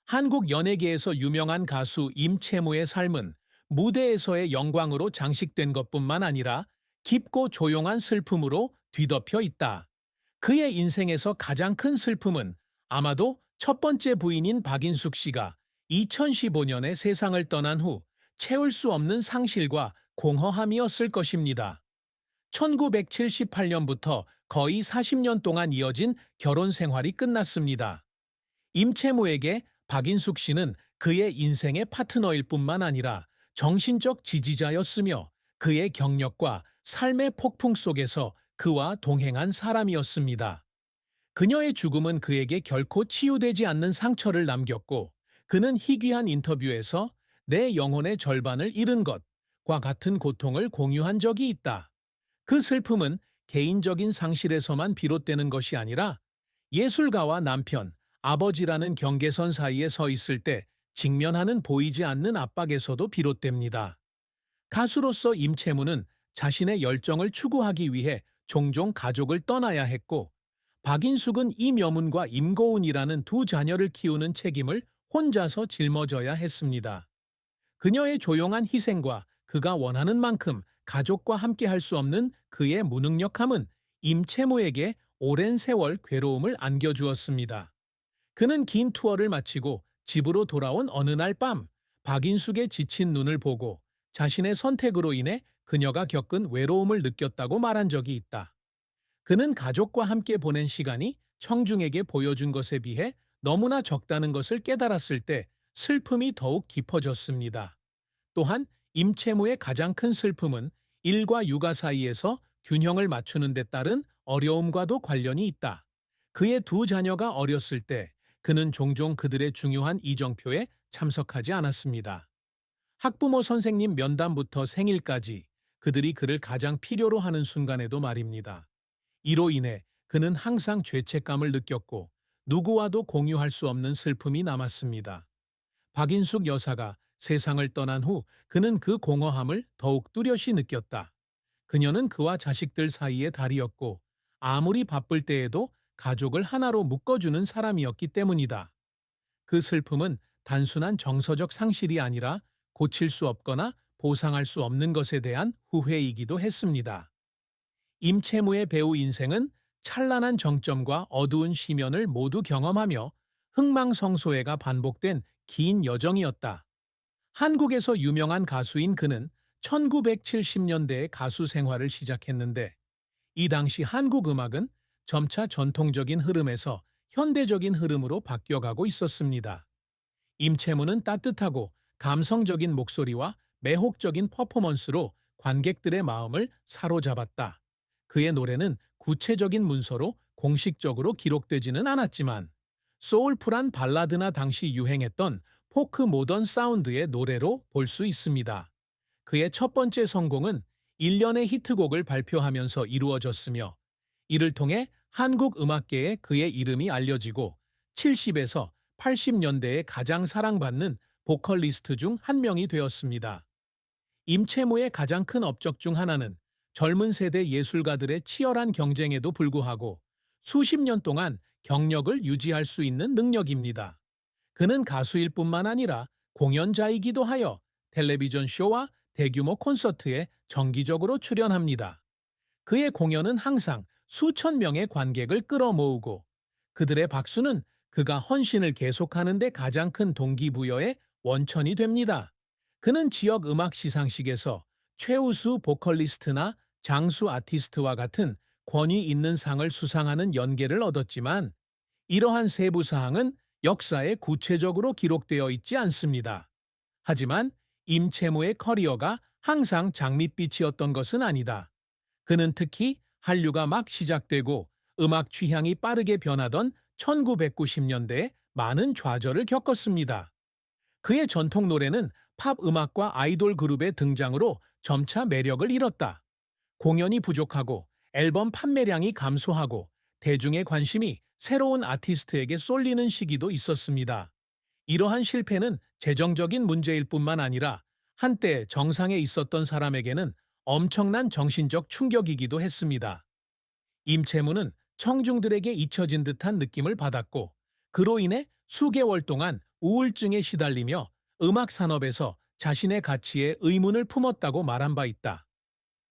한국 연예계에서 유명한 가수 임채무의 삶은 무대에서의 영광으로 장식된 것뿐만 아니라 깊고 조용한 슬픔으로 뒤덮여 있다. 그의 인생에서 가장 큰 슬픔은 아마도 첫 번째 부인인 박인숙 씨가 2015년에 세상을 떠난 후 채울 수 없는 상실과 공허함이었을 것입니다. 1978년부터 거의 40년 동안 이어진 결혼 생활이 끝났습니다. 임채무에게 박인숙 씨는 그의 인생의 파트너일 뿐만 아니라 정신적 지지자였으며 그의 경력과 삶의 폭풍 속에서 그와 동행한 사람이었습니다. 그녀의 죽음은 그에게 결코 치유되지 않는 상처를 남겼고, 그는 희귀한 인터뷰에서 내 영혼의 절반을 잃은 것과 같은 고통을 공유한 적이 있다. 그 슬픔은 개인적인 상실에서만 비롯되는 것이 아니라 예술가와 남편, 아버지라는 경계선 사이에 서 있을 때 직면하는 보이지 않는 압박에서도 비롯됩니다. 가수로서 임채무는 자신의 열정을 추구하기 위해 종종 가족을 떠나야 했고, 박인숙은 임여문과 임고은이라는 두 자녀를 키우는 책임을 혼자서 짊어져야 했습니다. 그녀의 조용한 희생과 그가 원하는 만큼 가족과 함께 할 수 없는 그의 무능력함은 임채무에게 오랜 세월 괴로움을 안겨주었습니다. 그는 긴 투어를 마치고 집으로 돌아온 어느 날 밤, 박인숙의 지친 눈을 보고 자신의 선택으로 인해 그녀가 겪은 외로움을 느꼈다고 말한 적이 있다. 그는 가족과 함께 보낸 시간이 청중에게 보여준 것에 비해 너무나 적다는 것을 깨달았을 때 슬픔이 더욱 깊어졌습니다. 또한 임채무의 가장 큰 슬픔은 일과 육아 사이에서 균형을 맞추는 데 따른 어려움과도 관련이 있다. 그의 두 자녀가 어렸을 때 그는 종종 그들의 중요한 이정표에 참석하지 않았습니다. 학부모 선생님 면담부터 생일까지 그들이 그를 가장 필요로 하는 순간에도 말입니다. 이로 인해 그는 항상 죄책감을 느꼈고 누구와도 공유할 수 없는 슬픔이 남았습니다. 박인숙 여사가 세상을 떠난 후 그는 그 공허함을 더욱 뚜렷이 느꼈다. 그녀는 그와 자식들 사이의 달이었고 아무리 바쁠 때에도 가족을 하나로 묶어주는 사람이었기 때문이다. 그 슬픔은 단순한 정서적 상실이 아니라 고칠 수 없거나 보상할 수 없는 것에 대한 후회이기도 했습니다. 임채무의 배우 인생은 찬란한 정점과 어두운 시면을 모두 경험하며 흥망성쇠가 반복된 긴 여정이었다. 한국에서 유명한 가수인 그는 1970년대에 가수 생활을 시작했는데, 이 당시 한국 음악은 점차 전통적인 흐름에서 현대적인 흐름으로 바뀌어가고 있었습니다. 임채무는 따뜻하고 감성적인 목소리와 매혹적인 퍼포먼스로 관객들의 마음을 사로잡았다. 그의 노래는 구체적인 문서로 공식적으로 기록되지는 않았지만 소울풀한 발라드나 당시 유행했던 포크 모던 사운드의 노래로 볼 수 있습니다. 그의 첫 번째 성공은 1년의 히트곡을 발표하면서 이루어졌으며, 이를 통해 한국 음악계에 그의 이름이 알려지고 70에서 80년대에 가장 사랑받는 보컬리스트 중 한 명이 되었습니다. 임채무의 가장 큰 업적 중 하나는 젊은 세대 예술가들의 치열한 경쟁에도 불구하고 수십 년 동안 경력을 유지할 수 있는 능력입니다. 그는 가수일 뿐만 아니라 공연자이기도 하여 텔레비전 쇼와 대규모 콘서트에 정기적으로 출연합니다. 그의 공연은 항상 수천 명의 관객을 끌어모으고, 그들의 박수는 그가 헌신을 계속하는 데 가장 큰 동기부여의 원천이 됩니다. 그는 지역 음악 시상식에서 최우수 보컬리스트나 장수 아티스트와 같은 권위 있는 상을 수상하는 연계를 얻었지만, 이러한 세부 사항은 역사에 구체적으로 기록되어 있지 않습니다. 하지만 임채무의 커리어가 항상 장밋빛이었던 것은 아니다. 그는 특히 한류가 막 시작되고 음악 취향이 빠르게 변하던 1990년대에 많은 좌절을 겪었습니다. 그의 전통 노래는 팝 음악과 아이돌 그룹의 등장으로 점차 매력을 잃었다. 공연이 부족하고 앨범 판매량이 감소하고 대중의 관심이 새로운 아티스트에게 쏠리는 시기도 있었습니다. 이러한 실패는 재정적인 문제일 뿐만 아니라 한때 정상에 있었던 사람에게는 엄청난 정신적 충격이기도 했습니다. 임채무는 청중들에게 잊혀진 듯한 느낌을 받았고, 그로 인해 수개월 동안 우울증에 시달리며 음악 산업에서 자신의 가치에 의문을 품었다고 말한 바 있다.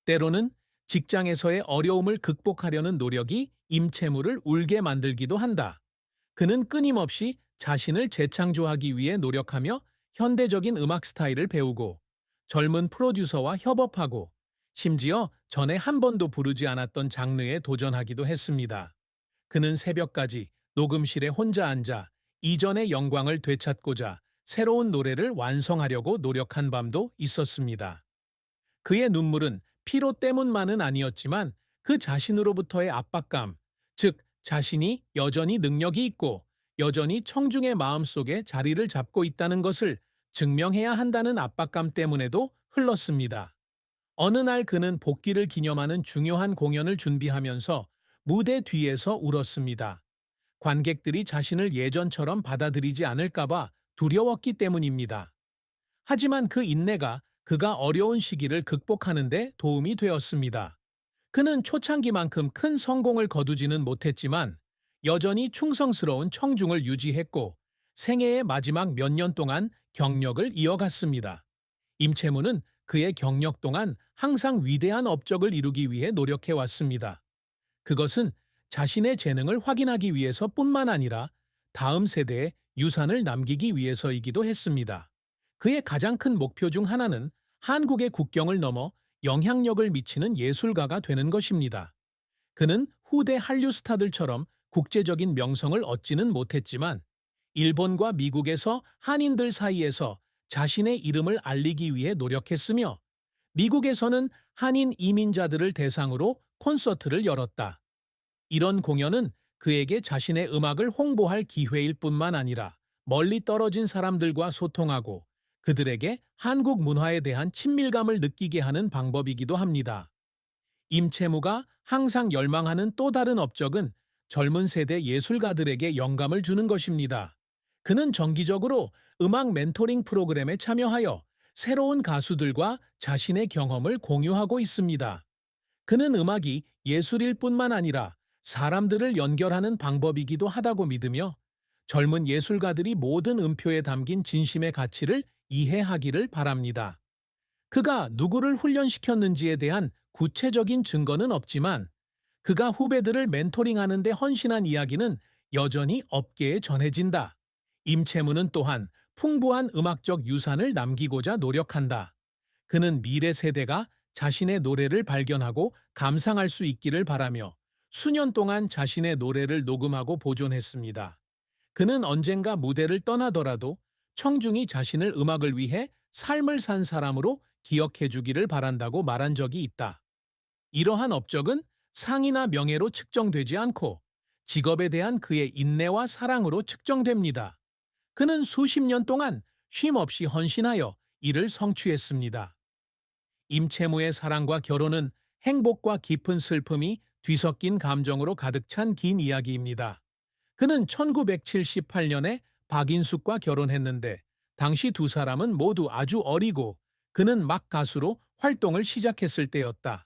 때로는 직장에서의 어려움을 극복하려는 노력이 임채무를 울게 만들기도 한다. 그는 끊임없이 자신을 재창조하기 위해 노력하며 현대적인 음악 스타일을 배우고 젊은 프로듀서와 협업하고 심지어 전에 한 번도 부르지 않았던 장르에 도전하기도 했습니다. 그는 새벽까지 녹음실에 혼자 앉아 이전의 영광을 되찾고자 새로운 노래를 완성하려고 노력한 밤도 있었습니다. 그의 눈물은 피로 때문만은 아니었지만 그 자신으로부터의 압박감, 즉 자신이 여전히 능력이 있고 여전히 청중의 마음속에 자리를 잡고 있다는 것을 증명해야 한다는 압박감 때문에도 흘렀습니다. 어느 날 그는 복귀를 기념하는 중요한 공연을 준비하면서 무대 뒤에서 울었습니다. 관객들이 자신을 예전처럼 받아들이지 않을까봐 두려웠기 때문입니다. 하지만 그 인내가 그가 어려운 시기를 극복하는 데 도움이 되었습니다. 그는 초창기만큼 큰 성공을 거두지는 못했지만 여전히 충성스러운 청중을 유지했고 생애의 마지막 몇 년 동안 경력을 이어갔습니다. 임채무는 그의 경력 동안 항상 위대한 업적을 이루기 위해 노력해왔습니다. 그것은 자신의 재능을 확인하기 위해서뿐만 아니라 다음 세대에 유산을 남기기 위해서이기도 했습니다. 그의 가장 큰 목표 중 하나는 한국의 국경을 넘어 영향력을 미치는 예술가가 되는 것입니다. 그는 후대 한류 스타들처럼 국제적인 명성을 얻지는 못했지만 일본과 미국에서 한인들 사이에서 자신의 이름을 알리기 위해 노력했으며 미국에서는 한인 이민자들을 대상으로 콘서트를 열었다. 이런 공연은 그에게 자신의 음악을 홍보할 기회일 뿐만 아니라 멀리 떨어진 사람들과 소통하고 그들에게 한국 문화에 대한 친밀감을 느끼게 하는 방법이기도 합니다. 임채무가 항상 열망하는 또 다른 업적은 젊은 세대 예술가들에게 영감을 주는 것입니다. 그는 정기적으로 음악 멘토링 프로그램에 참여하여 새로운 가수들과 자신의 경험을 공유하고 있습니다. 그는 음악이 예술일 뿐만 아니라 사람들을 연결하는 방법이기도 하다고 믿으며 젊은 예술가들이 모든 음표에 담긴 진심의 가치를 이해하기를 바랍니다. 그가 누구를 훈련시켰는지에 대한 구체적인 증거는 없지만 그가 후배들을 멘토링하는 데 헌신한 이야기는 여전히 업계에 전해진다. 임채무는 또한 풍부한 음악적 유산을 남기고자 노력한다. 그는 미래 세대가 자신의 노래를 발견하고 감상할 수 있기를 바라며 수년 동안 자신의 노래를 녹음하고 보존했습니다. 그는 언젠가 무대를 떠나더라도 청중이 자신을 음악을 위해 삶을 산 사람으로 기억해 주기를 바란다고 말한 적이 있다. 이러한 업적은 상이나 명예로 측정되지 않고 직업에 대한 그의 인내와 사랑으로 측정됩니다. 그는 수십 년 동안 쉼 없이 헌신하여 이를 성취했습니다. 임채무의 사랑과 결혼은 행복과 깊은 슬픔이 뒤섞인 감정으로 가득 찬 긴 이야기입니다. 그는 1978년에 박인숙과 결혼했는데 당시 두 사람은 모두 아주 어리고 그는 막 가수로 활동을 시작했을 때였다.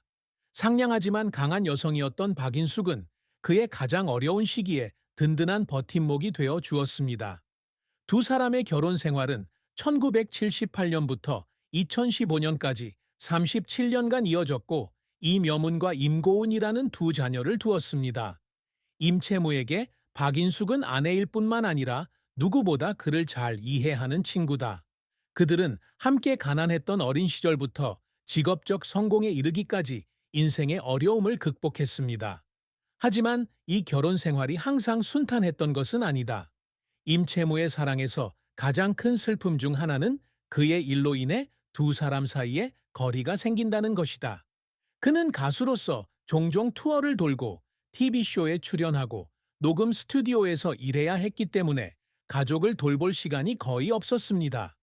상냥하지만 강한 여성이었던 박인숙은 그의 가장 어려운 시기에 든든한 버팀목이 되어 주었습니다. 두 사람의 결혼 생활은 1978년부터 2015년까지 37년간 이어졌고 이명훈과 임고은이라는 두 자녀를 두었습니다. 임채무에게 박인숙은 아내일 뿐만 아니라 누구보다 그를 잘 이해하는 친구다. 그들은 함께 가난했던 어린 시절부터 직업적 성공에 이르기까지 인생의 어려움을 극복했습니다. 하지만 이 결혼 생활이 항상 순탄했던 것은 아니다. 임채무의 사랑에서 가장 큰 슬픔 중 하나는 그의 일로 인해 두 사람 사이에 거리가 생긴다는 것이다. 그는 가수로서 종종 투어를 돌고 TV쇼에 출연하고 녹음 스튜디오에서 일해야 했기 때문에 가족을 돌볼 시간이 거의 없었습니다.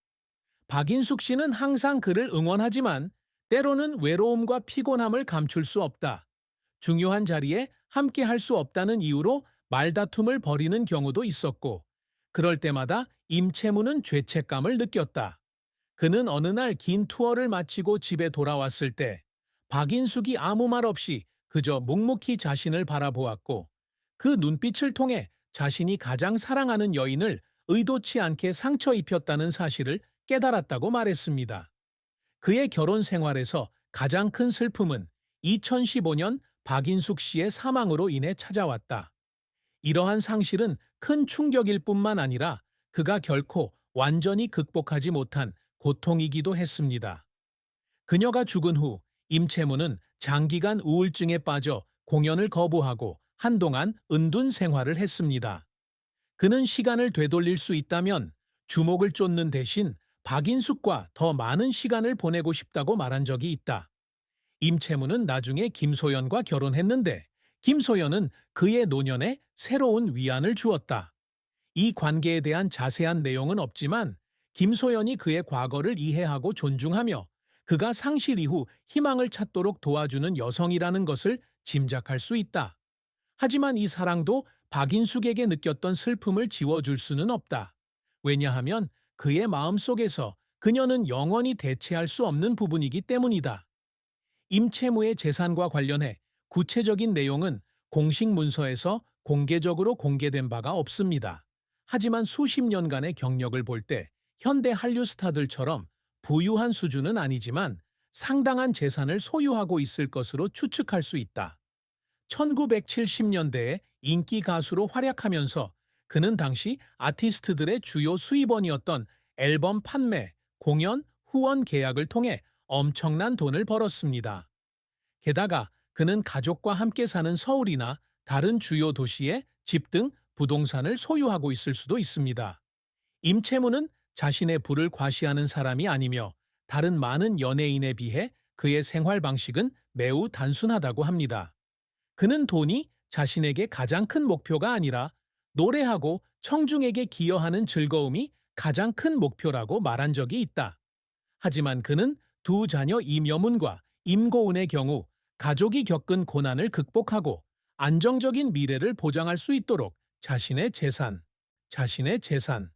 박인숙 씨는 항상 그를 응원하지만 때로는 외로움과 피곤함을 감출 수 없다. 중요한 자리에 함께 할 수 없다는 이유로 말다툼을 벌이는 경우도 있었고 그럴 때마다 임채무는 죄책감을 느꼈다. 그는 어느 날 긴 투어를 마치고 집에 돌아왔을 때 박인숙이 아무 말 없이 그저 묵묵히 자신을 바라보았고 그 눈빛을 통해 자신이 가장 사랑하는 여인을 의도치 않게 상처 입혔다는 사실을 깨달았다고 말했습니다. 그의 결혼 생활에서 가장 큰 슬픔은 2015년 박인숙 씨의 사망으로 인해 찾아왔다. 이러한 상실은 큰 충격일 뿐만 아니라 그가 결코 완전히 극복하지 못한 고통이기도 했습니다. 그녀가 죽은 후 임채무는 장기간 우울증에 빠져 공연을 거부하고 한동안 은둔 생활을 했습니다. 그는 시간을 되돌릴 수 있다면 주목을 쫓는 대신 박인숙과 더 많은 시간을 보내고 싶다고 말한 적이 있다. 임채무는 나중에 김소연과 결혼했는데 김소연은 그의 노년에 새로운 위안을 주었다. 이 관계에 대한 자세한 내용은 없지만 김소연이 그의 과거를 이해하고 존중하며 그가 상실 이후 희망을 찾도록 도와주는 여성이라는 것을 짐작할 수 있다. 하지만 이 사랑도 박인숙에게 느꼈던 슬픔을 지워줄 수는 없다. 왜냐하면 그의 마음속에서 그녀는 영원히 대체할 수 없는 부분이기 때문이다. 임채무의 재산과 관련해 구체적인 내용은 공식 문서에서 공개적으로 공개된 바가 없습니다. 하지만 수십 년간의 경력을 볼 때 현대 한류 스타들처럼 부유한 수준은 아니지만 상당한 재산을 소유하고 있을 것으로 추측할 수 있다. 1970년대에 인기 가수로 활약하면서 그는 당시 아티스트들의 주요 수입원이었던 앨범 판매, 공연, 후원 계약을 통해 엄청난 돈을 벌었습니다. 게다가 그는 가족과 함께 사는 서울이나 다른 주요 도시에 집 등 부동산을 소유하고 있을 수도 있습니다. 임채무는 자신의 부를 과시하는 사람이 아니며 다른 많은 연예인에 비해 그의 생활 방식은 매우 단순하다고 합니다. 그는 돈이 자신에게 가장 큰 목표가 아니라 노래하고 청중에게 기여하는 즐거움이 가장 큰 목표라고 말한 적이 있다. 하지만 그는 두 자녀 임여문과 임고은의 경우 가족이 겪은 고난을 극복하고 안정적인 미래를 보장할 수 있도록 자신의 재산